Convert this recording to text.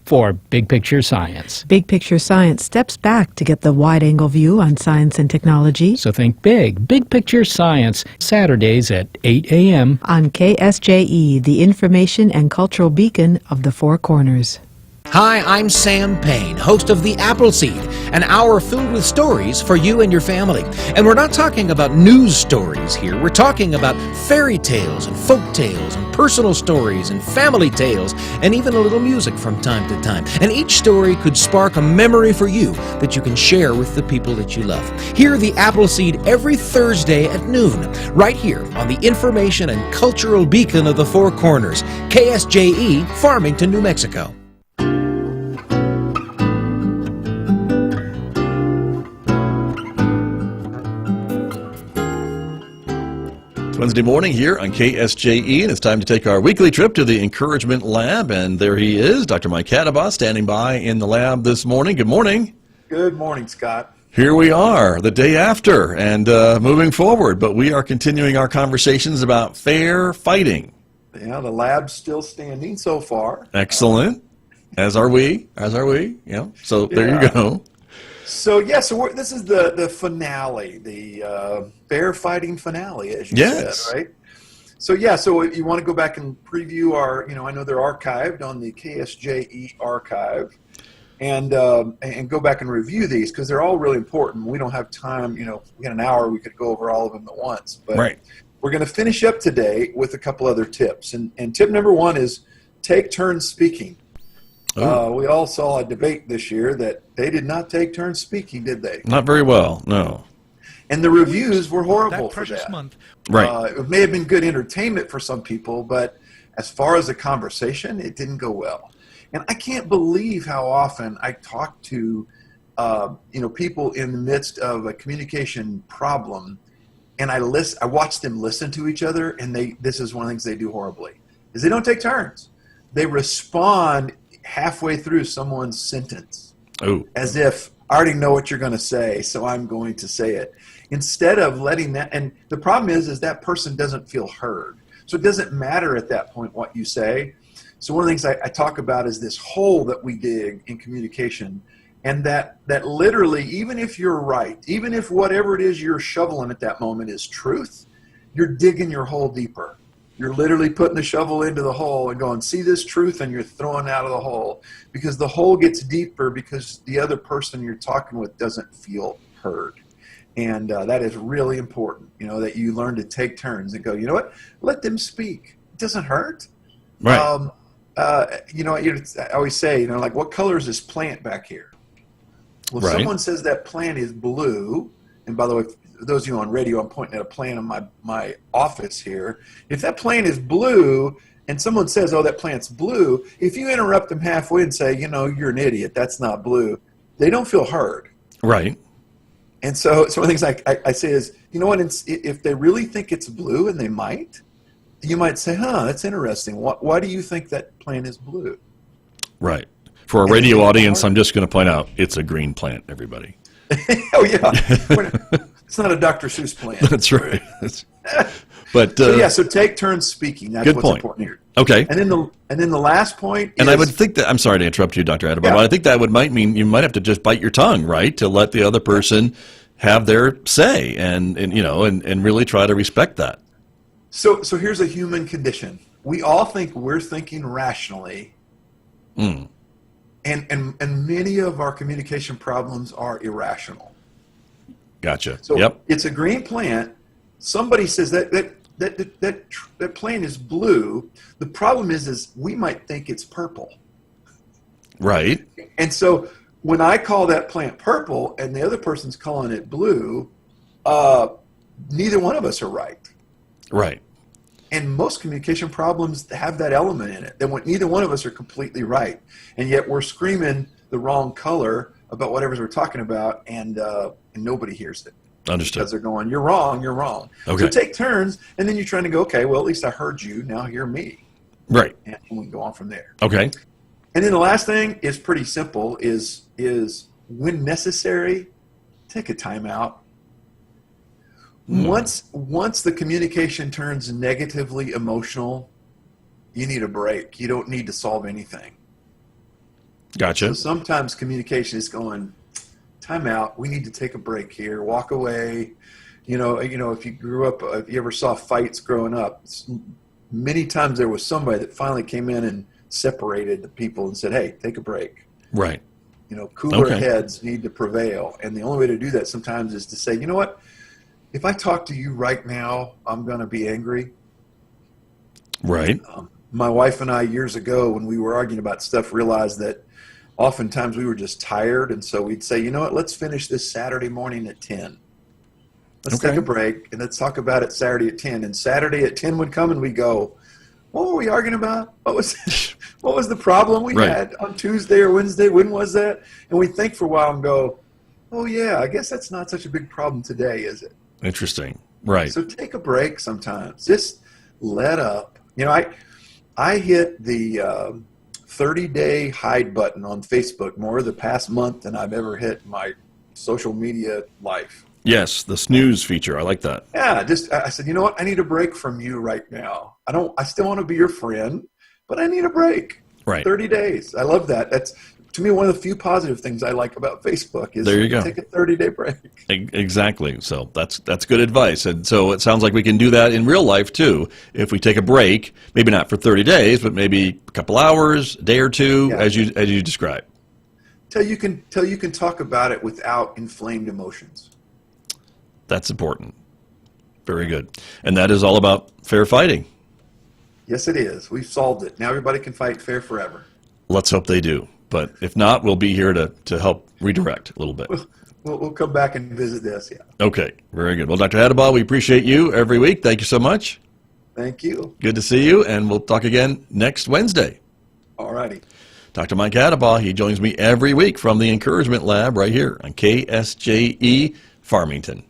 For Big Picture Science. Big Picture Science steps back to get the wide-angle view on science and technology. So think big. Big Picture Science, Saturdays at 8 a.m. on KSJE, the information and cultural beacon of the Four Corners. Hi, I'm Sam Payne, host of The Appleseed, an hour filled with stories for you and your family. And we're not talking about news stories here. We're talking about fairy tales and folk tales and personal stories and family tales and even a little music from time to time. And each story could spark a memory for you that you can share with the people that you love. Hear The Appleseed every Thursday at noon, right here on the information and cultural beacon of the Four Corners, KSJE, Farmington, New Mexico. Wednesday morning here on KSJE, and it's time to take our weekly trip to the Encouragement Lab, and there he is, Dr. Mike Hattabaugh, standing by in the lab this morning. Good morning. Good morning, Scott. Here we are, the day after, and moving forward, but we are continuing our conversations about fair fighting. Yeah, the lab's still standing so far. Excellent. As are we. Yeah. So there you go. So this is the finale, the fair fighting finale, as you said, right? So if you want to go back and preview our, I know they're archived on the KSJE archive, and go back and review these because they're all really important. We don't have time, we got an hour, we could go over all of them at once, but we're going to finish up today with a couple other tips. And tip number one is take turns speaking. We all saw a debate this year that they did not take turns speaking, did they? Not very well, no. And the reviews were horrible for that. Right. It may have been good entertainment for some people, but as far as a conversation, it didn't go well. And I can't believe how often I talk to people in the midst of a communication problem, and I watch them listen to each other, and this is one of the things they do horribly, is they don't take turns. They respond halfway through someone's sentence as if I already know what you're going to say, so I'm going to say it, instead of letting that. And the problem is that person doesn't feel heard, so it doesn't matter at that point what you say. So one of the things I talk about is this hole that we dig in communication, and that literally, even if you're right, even if whatever it is you're shoveling at that moment is truth, you're digging your hole deeper. You're literally putting the shovel into the hole and going, see this truth, and you're throwing out of the hole, because the hole gets deeper because the other person you're talking with doesn't feel heard. And that is really important, that you learn to take turns and go, you know what, let them speak. It doesn't hurt. Right. I always say, like, what color is this plant back here? Well, if someone says that plant is blue, and by the way, those of you on radio, I'm pointing at a plant in my office here. If that plant is blue and someone says, oh, that plant's blue, if you interrupt them halfway and say, you're an idiot, that's not blue, they don't feel heard. Right. And so one of the things I say is, if they really think it's blue, and they might, you might say, that's interesting. Why do you think that plant is blue? Right. For a radio audience, I'm just going to point out it's a green plant, everybody. Oh, yeah. It's not a Dr. Seuss plant. That's right. But so take turns speaking. That's what's important here. Okay. And then the last point is, I would think that, I'm sorry to interrupt you, Dr. Hattabaugh, but I think that might mean you might have to just bite your tongue, right, to let the other person have their say and really try to respect that. So here's a human condition. We all think we're thinking rationally. And many of our communication problems are irrational. Gotcha. So it's a green plant. Somebody says that plant is blue. The problem is we might think it's purple. Right. And so when I call that plant purple and the other person's calling it blue, neither one of us are right. Right. And most communication problems have that element in it. That neither one of us are completely right, and yet we're screaming the wrong color about whatever we're talking about, and nobody hears it. Understood. Because they're going, you're wrong, you're wrong. Okay. So take turns, and then you're trying to go, okay, well, at least I heard you, now hear me. Right. And we can go on from there. Okay. And then the last thing is pretty simple, is when necessary, take a timeout. Once the communication turns negatively emotional, you need a break. You don't need to solve anything. Gotcha. So sometimes communication is going, time out. We need to take a break here. Walk away. If you grew up, if you ever saw fights growing up, many times there was somebody that finally came in and separated the people and said, hey, take a break. Right. Cooler Okay. heads need to prevail. And the only way to do that sometimes is to say, you know what? If I talk to you right now, I'm going to be angry. Right. My wife and I, years ago, when we were arguing about stuff, realized that oftentimes we were just tired. And so we'd say, you know what? Let's finish this Saturday morning at 10. Let's Okay. take a break and let's talk about it Saturday at 10. And Saturday at 10 would come and we'd go, what were we arguing about? What was the problem we Right. had on Tuesday or Wednesday? When was that? And we think for a while and go, oh yeah, I guess that's not such a big problem today, is it? Interesting. Right. So take a break sometimes. Just let up. I hit the 30-day hide button on Facebook more the past month than I've ever hit in my social media life. Yes, the snooze feature. I like that. Yeah, I said, you know what? I need a break from you right now. I still want to be your friend, but I need a break. Right. 30 days. I love that. That's, to me, one of the few positive things I like about Facebook is There you go. take a 30-day break. Exactly. So that's good advice. And so it sounds like we can do that in real life too. If we take a break, maybe not for 30 days, but maybe a couple hours, a day or two, Yeah. as you described. Till you can talk about it without inflamed emotions. That's important. Very good. And that is all about fair fighting. Yes, it is. We've solved it. Now everybody can fight fair forever. Let's hope they do. But if not, we'll be here to help redirect a little bit. We'll come back and visit this. Yeah. Okay. Very good. Well, Dr. Hattabaugh, we appreciate you every week. Thank you so much. Thank you. Good to see you. And we'll talk again next Wednesday. All righty. Dr. Mike Hattabaugh, he joins me every week from the Encouragement Lab right here on KSJE Farmington.